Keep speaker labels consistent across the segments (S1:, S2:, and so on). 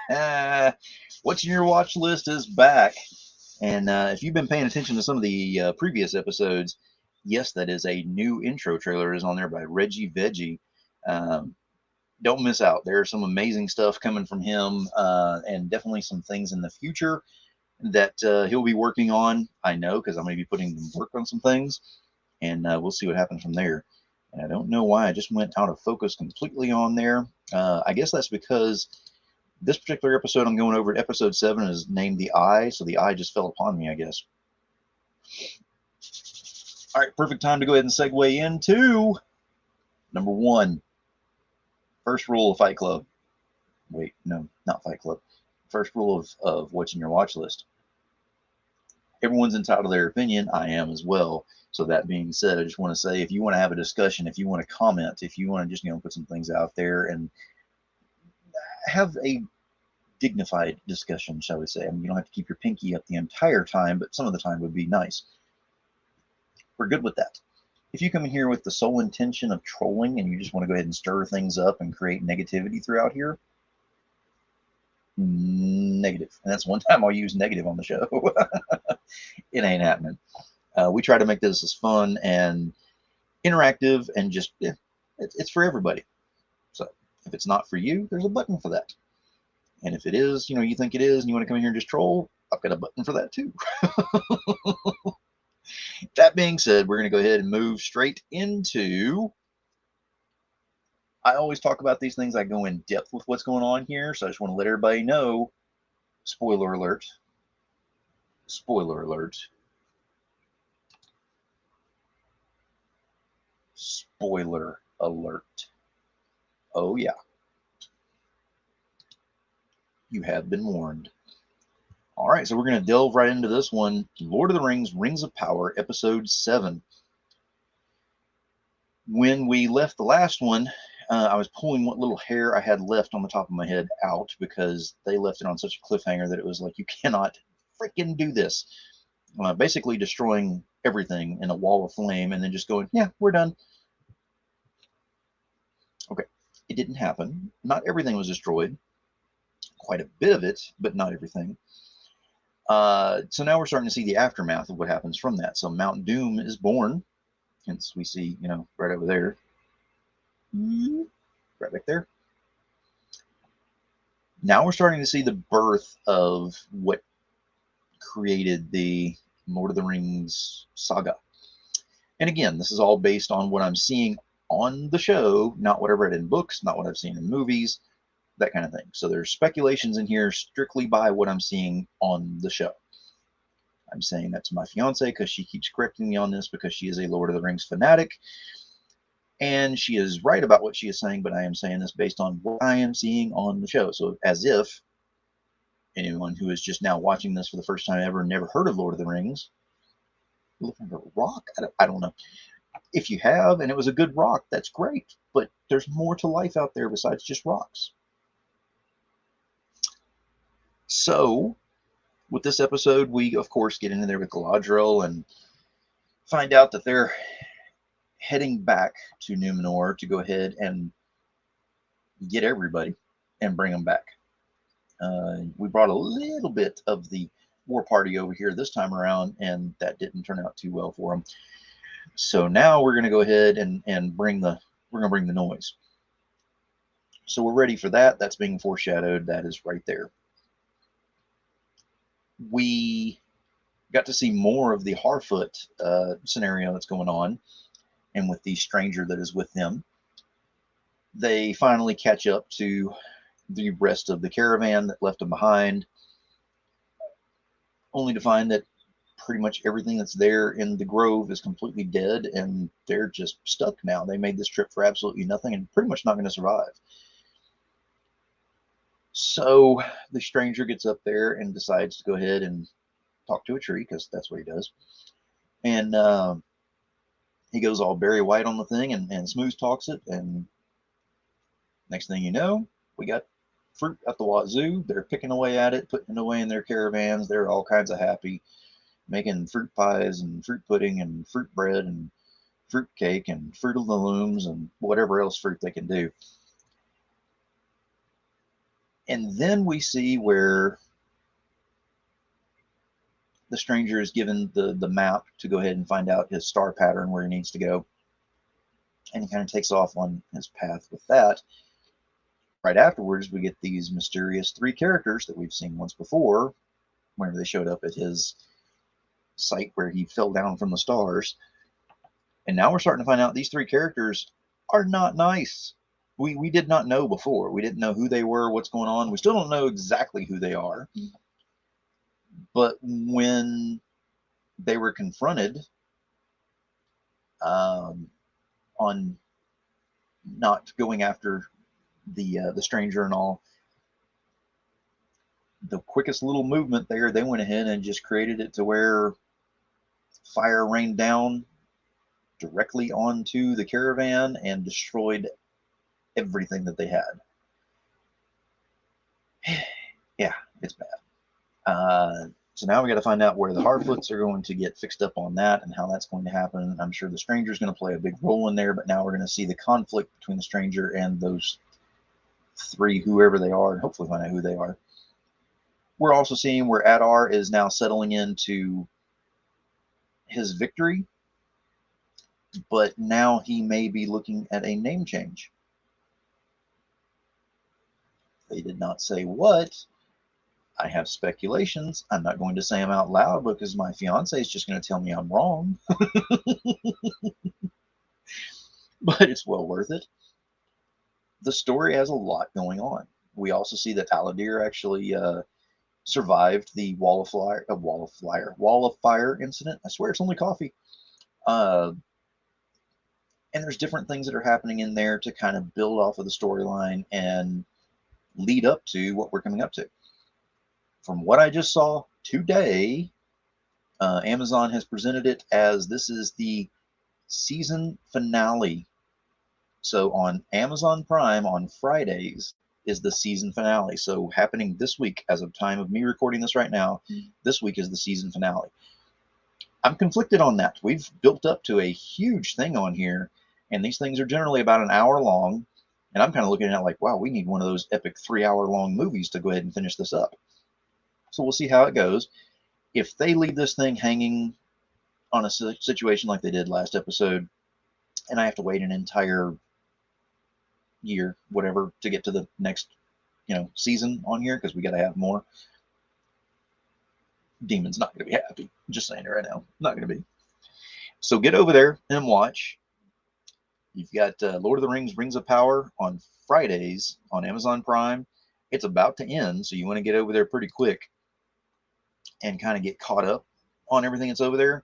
S1: What's in your watch list is back. And if you've been paying attention to some of the previous episodes, yes, that is a new intro trailer is on there by Reggie Veggie. Um, don't miss out. There's some amazing stuff coming from him, and definitely some things in the future that he'll be working on. I know because I'm going to be putting them work on some things, and we'll see what happens from there. And I don't know why I just went out of focus completely on there. I guess that's because this particular episode I'm going over at episode 7 is named The Eye, so the eye just fell upon me, I guess. All right, perfect time to go ahead and segue into number 1. First rule of Fight Club. Wait, no, not Fight Club. First rule of what's in your watch list. Everyone's entitled to their opinion. I am as well. So that being said, I just want to say, if you want to have a discussion, if you want to comment, if you want to just put some things out there and have a dignified discussion, shall we say. I mean, you don't have to keep your pinky up the entire time, but some of the time would be nice. We're good with that. If you come in here with the sole intention of trolling and you just want to go ahead and stir things up and create negativity throughout here, negative. And that's one time I'll use negative on the show. It ain't happening. We try to make this as fun and interactive and just, it's for everybody. So if it's not for you, there's a button for that. And if it is, you think it is, and you want to come in here and just troll, I've got a button for that too. That being said, we're going to go ahead and move straight into. I always talk about these things. I go in depth with what's going on here, so I just want to let everybody know. Spoiler alert. Spoiler alert. Spoiler alert. Oh, yeah. You have been warned. All right, so we're going to delve right into this one. Lord of the Rings, Rings of Power, Episode 7. When we left the last one, I was pulling what little hair I had left on the top of my head out because they left it on such a cliffhanger that it was like, you cannot freaking do this. Basically destroying everything in a wall of flame and then just going, yeah, we're done. Okay, it didn't happen. Not everything was destroyed. Quite a bit of it, but not everything. So now we're starting to see the aftermath of what happens from that. So Mount Doom is born. Hence we see, right over there. Right back there. Now we're starting to see the birth of what created the Lord of the Rings saga. And again, this is all based on what I'm seeing on the show, not what I've read in books, not what I've seen in movies, that kind of thing. So there's speculations in here strictly by what I'm seeing on the show. I'm saying that to my fiance because she keeps correcting me on this because she is a Lord of the Rings fanatic. And she is right about what she is saying, but I am saying this based on what I am seeing on the show. So as if anyone who is just now watching this for the first time ever never heard of Lord of the Rings, looking for a rock? I don't know. If you have, and it was a good rock, that's great. But there's more to life out there besides just rocks. So, with this episode, we, of course, get into there with Galadriel and find out that they're heading back to Numenor to go ahead and get everybody and bring them back. We brought a little bit of the war party over here this time around, and that didn't turn out too well for them. So now we're going to go ahead and bring the noise. So we're ready for that. That's being foreshadowed. That is right there. We got to see more of the Harfoot scenario that's going on, and with the stranger that is with them. They finally catch up to the rest of the caravan that left them behind, only to find that pretty much everything that's there in the grove is completely dead, and they're just stuck now. They made this trip for absolutely nothing and pretty much not going to survive. So the stranger gets up there and decides to go ahead and talk to a tree, because that's what he does. And he goes all Barry White on the thing and smooth talks it, and next thing you know, we got fruit at the wazoo. They're picking away at it, putting it away in their caravans. They're all kinds of happy, making fruit pies and fruit pudding and fruit bread and fruit cake and fruit of the looms and whatever else fruit they can do. And then we see where the stranger is given the map to go ahead and find out his star pattern where he needs to go. And he kind of takes off on his path with that. Right afterwards, we get these mysterious three characters that we've seen once before, whenever they showed up at his site where he fell down from the stars. And now we're starting to find out these three characters are not nice. We did not know before. We didn't know who they were, what's going on. We still don't know exactly who they are. But when they were confronted on not going after the stranger and all, the quickest little movement there, they went ahead and just created it to where fire rained down directly onto the caravan and destroyed everything that they had. Yeah, it's bad. So now we got to find out where the Harfoots are going to get fixed up on that and how that's going to happen. I'm sure the stranger is going to play a big role in there, but now we're going to see the conflict between the stranger and those three, whoever they are, and hopefully find out who they are. We're also seeing where Adar is now settling into his victory, but now he may be looking at a name change. They did not say what. I have speculations. I'm not going to say them out loud because my fiance is just going to tell me I'm wrong. But it's well worth it. The story has a lot going on. We also see that Aladir actually survived the wall of fire incident. I swear it's only coffee. And there's different things that are happening in there to kind of build off of the storyline and lead up to what we're coming up to. From what I just saw today, Amazon has presented it as this is the season finale. So on Amazon Prime on Fridays is the season finale. So happening this week, as of time of me recording this right now, this week is the season finale. I'm conflicted on that. We've built up to a huge thing on here, and these things are generally about an hour long. And I'm kind of looking at it like, wow, we need one of those epic 3-hour long movies to go ahead and finish this up. So we'll see how it goes. If they leave this thing hanging on a situation like they did last episode, and I have to wait an entire year, whatever, to get to the next, season on here because we got to have more, Demon's not going to be happy. Just saying it right now. Not going to be. So get over there and watch. You've got Lord of the Rings Rings of Power on Fridays on Amazon Prime. It's about to end, so you want to get over there pretty quick and kind of get caught up on everything that's over there.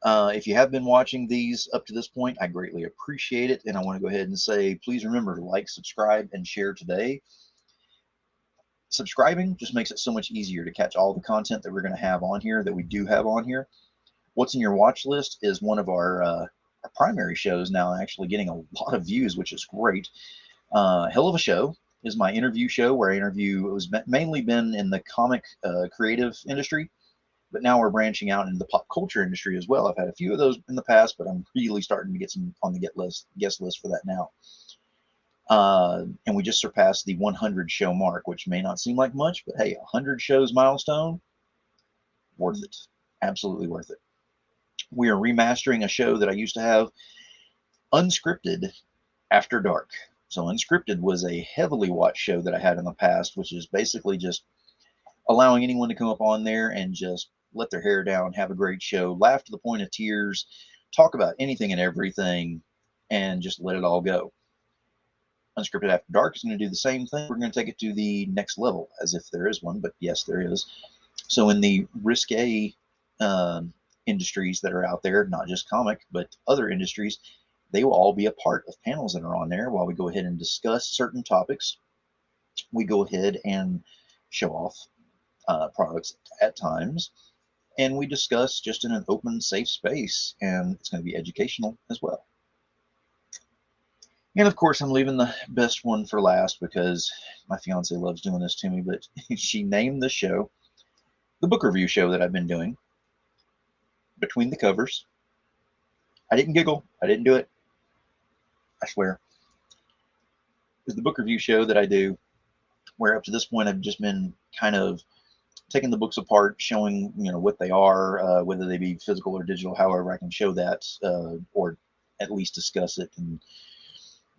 S1: If you have been watching these up to this point, I greatly appreciate it. And I want to go ahead and say, please remember to like, subscribe, and share today. Subscribing just makes it so much easier to catch all the content that we're going to have on here, that we do have on here. What's in your watch list is one of our primary shows now actually getting a lot of views, which is great. Hell of a Show is my interview show where I interview, it was mainly been in the comic creative industry, but now we're branching out into the pop culture industry as well. I've had a few of those in the past, but I'm really starting to get some on the guest list for that now. And we just surpassed the 100 show mark, which may not seem like much, but hey, 100 shows milestone, worth it. Absolutely worth it. We are remastering a show that I used to have, Unscripted After Dark. So Unscripted was a heavily watched show that I had in the past, which is basically just allowing anyone to come up on there and just let their hair down, have a great show, laugh to the point of tears, talk about anything and everything, and just let it all go. Unscripted After Dark is going to do the same thing. We're going to take it to the next level, as if there is one, but yes, there is. So in the risque industries that are out there, not just comic, but other industries, they will all be a part of panels that are on there while we go ahead and discuss certain topics. We go ahead and show off products at times, and we discuss just in an open, safe space, and it's going to be educational as well. And of course, I'm leaving the best one for last because my fiance loves doing this to me, but she named the show, the book review show that I've been doing, Between the Covers. I didn't giggle. I didn't do it. I swear. It's the book review show that I do where up to this point I've just been kind of taking the books apart, showing what they are, whether they be physical or digital, however I can show that, or at least discuss it and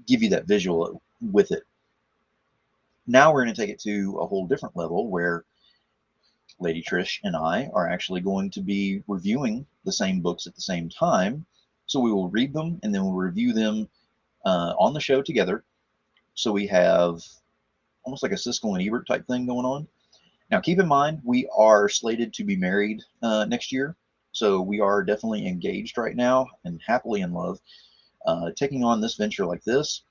S1: give you that visual with it. Now we're going to take it to a whole different level where Lady Trish and I are actually going to be reviewing the same books at the same time. So we will read them and then we'll review them on the show together. So we have almost like a Siskel and Ebert type thing going on. Now, keep in mind, we are slated to be married next year. So we are definitely engaged right now and happily in love. Taking on this venture like this,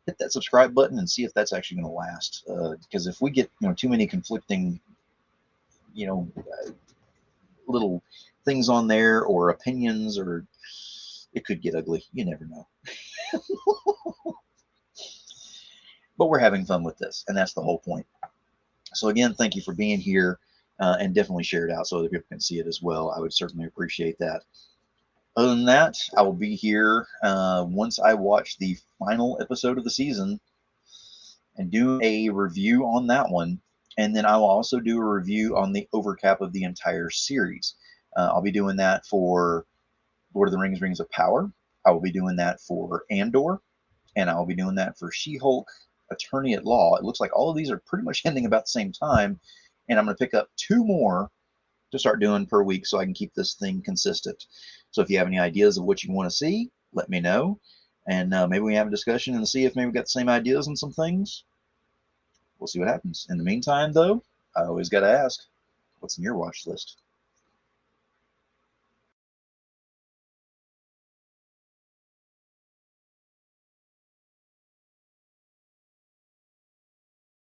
S1: hit that subscribe button and see if that's actually going to last. Because if we get too many conflicting little things on there or opinions, or it could get ugly. You never know. But we're having fun with this, and that's the whole point. So again, thank you for being here, and definitely share it out so other people can see it as well. I would certainly appreciate that. Other than that, I will be here once I watch the final episode of the season and do a review on that one. And then I will also do a review on the overcap of the entire series. I'll be doing that for Lord of the Rings, Rings of Power. I will be doing that for Andor, and I will be doing that for She-Hulk, Attorney at Law. It looks like all of these are pretty much ending about the same time, and I'm going to pick up 2 more to start doing per week so I can keep this thing consistent. So if you have any ideas of what you want to see, let me know, and maybe we have a discussion and see if maybe we got the same ideas on some things. We'll see what happens. In the meantime, though, I always got to ask, what's in your watch list?